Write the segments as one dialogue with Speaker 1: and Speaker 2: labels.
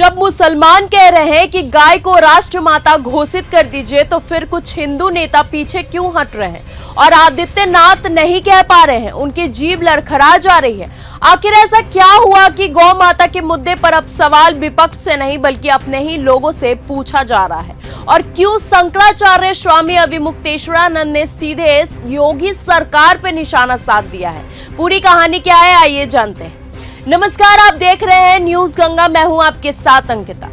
Speaker 1: जब मुसलमान कह रहे हैं कि गाय को राष्ट्रमाता घोषित कर दीजिए, तो फिर कुछ हिंदू नेता पीछे क्यों हट रहे हैं और आदित्यनाथ नहीं कह पा रहे हैं? उनकी जीभ लड़खड़ा जा रही है। आखिर ऐसा क्या हुआ कि गौ माता के मुद्दे पर अब सवाल विपक्ष से नहीं बल्कि अपने ही लोगों से पूछा जा रहा है? और क्यों शंकराचार्य स्वामी अविमुक्तेश्वरानंद ने सीधे योगी सरकार पर निशाना साध दिया है? पूरी कहानी क्या है, आइए जानते हैं। नमस्कार, आप देख रहे हैं न्यूज गंगा, मैं हूं आपके साथ अंकिता।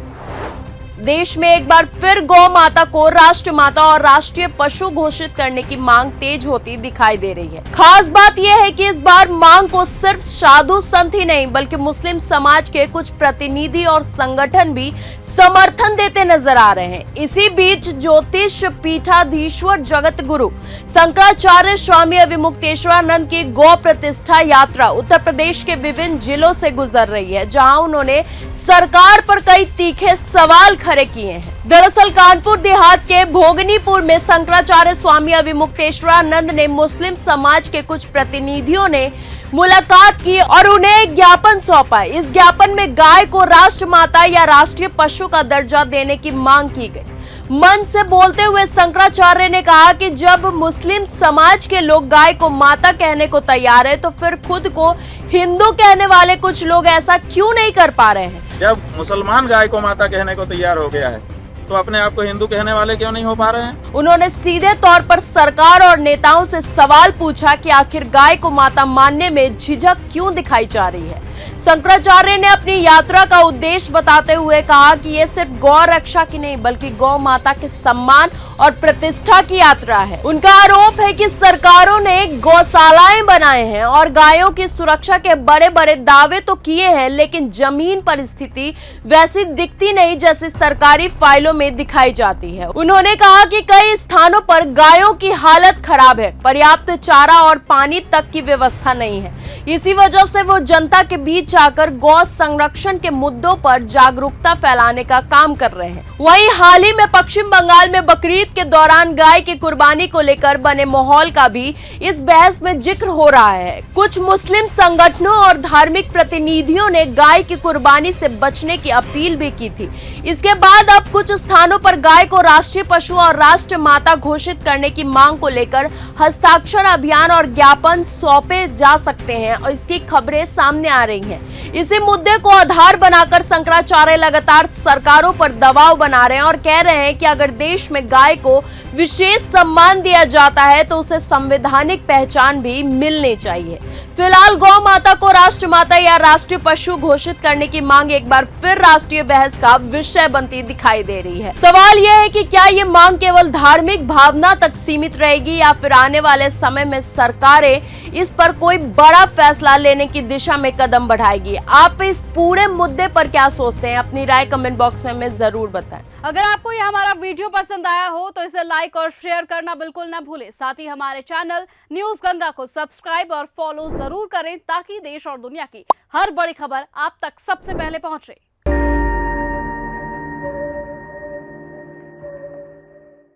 Speaker 1: देश में एक बार फिर गौ माता को राष्ट्रमाता और राष्ट्रीय पशु घोषित करने की मांग तेज होती दिखाई दे रही है। खास बात यह है कि इस बार मांग को सिर्फ साधु संत ही नहीं बल्कि मुस्लिम समाज के कुछ प्रतिनिधि और संगठन भी समर्थन देते नजर आ रहे हैं। इसी बीच ज्योतिष पीठाधीश्वर जगत गुरु शंकराचार्य स्वामी अविमुक्तेश्वरानंद की गौ प्रतिष्ठा यात्रा उत्तर प्रदेश के विभिन्न जिलों से गुजर रही है, जहां उन्होंने सरकार पर कई तीखे सवाल खड़े किए हैं। दरअसल कानपुर देहात के भोगनीपुर में शंकराचार्य स्वामी अविमुक्तेश्वरानंद ने मुस्लिम समाज के कुछ प्रतिनिधियों ने मुलाकात की और उन्हें एक ज्ञापन सौंपा। इस ज्ञापन में गाय को राष्ट्रमाता या राष्ट्रीय पशु का दर्जा देने की मांग की गई। मन से बोलते हुए शंकराचार्य ने कहा कि जब मुस्लिम समाज के लोग गाय को माता कहने को तैयार है, तो फिर खुद को हिंदू कहने वाले कुछ लोग ऐसा क्यों नहीं कर पा रहे हैं?
Speaker 2: जब मुसलमान गाय को माता कहने को तैयार हो गया है, तो अपने आप को हिंदू कहने वाले क्यों नहीं हो पा रहे हैं?
Speaker 1: उन्होंने सीधे तौर पर सरकार और नेताओं से सवाल पूछा कि आखिर गाय को माता मानने में झिझक क्यों दिखाई जा रही है। शंकराचार्य ने अपनी यात्रा का उद्देश्य बताते हुए कहा कि ये सिर्फ गौ रक्षा की नहीं बल्कि गौ माता के सम्मान और प्रतिष्ठा की यात्रा है। उनका आरोप है कि सरकारों ने गौशालाएं बनाए हैं और गायों की सुरक्षा के बड़े बड़े दावे तो किए हैं, लेकिन जमीन पर स्थिति वैसी दिखती नहीं जैसी सरकारी फाइलों में दिखाई जाती है। उन्होंने कहा कि कई स्थानों पर गायों की हालत खराब है, पर्याप्त चारा और पानी तक की व्यवस्था नहीं है। इसी वजह से वो जनता के बीच आकर गौ संरक्षण के मुद्दों पर जागरूकता फैलाने का काम कर रहे हैं। वहीं हाल ही में पश्चिम बंगाल में बकरीद के दौरान गाय की कुर्बानी को लेकर बने माहौल का भी इस बहस में जिक्र हो रहा है। कुछ मुस्लिम संगठनों और धार्मिक प्रतिनिधियों ने गाय की कुर्बानी से बचने की अपील भी की थी। इसके बाद अब कुछ स्थानों पर गाय को राष्ट्रीय पशु और राष्ट्र माता घोषित करने की मांग को लेकर हस्ताक्षर अभियान और ज्ञापन सौंपे जा सकते हैं और इसकी खबरें सामने आ रही हैं। इसी मुद्दे को आधार बनाकर शंकराचार्य लगातार सरकारों पर दबाव बना रहे हैं और कह रहे हैं कि अगर देश में गाय को विशेष सम्मान दिया जाता है तो उसे संवैधानिक पहचान भी मिलनी चाहिए। फिलहाल गौ माता को राष्ट्रमाता या राष्ट्रीय पशु घोषित करने की मांग एक बार फिर राष्ट्रीय बहस का विषय बनती दिखाई दे रही है। सवाल यह है कि क्या ये मांग केवल धार्मिक भावना तक सीमित रहेगी या फिर आने वाले समय में सरकारें इस पर कोई बड़ा फैसला लेने की दिशा में कदम बढ़ाएगी? आप इस पूरे मुद्दे पर क्या सोचते हैं? अपनी राय कमेंट बॉक्स में हमें जरूर बताएं।
Speaker 3: अगर आपको ये हमारा वीडियो पसंद आया हो तो इसे लाइक और शेयर करना बिल्कुल ना भूलें। साथ ही हमारे चैनल न्यूज गंगा को सब्सक्राइब और फॉलो जरूर करें ताकि देश और दुनिया की हर बड़ी खबर आप तक सबसे पहले पहुंचे।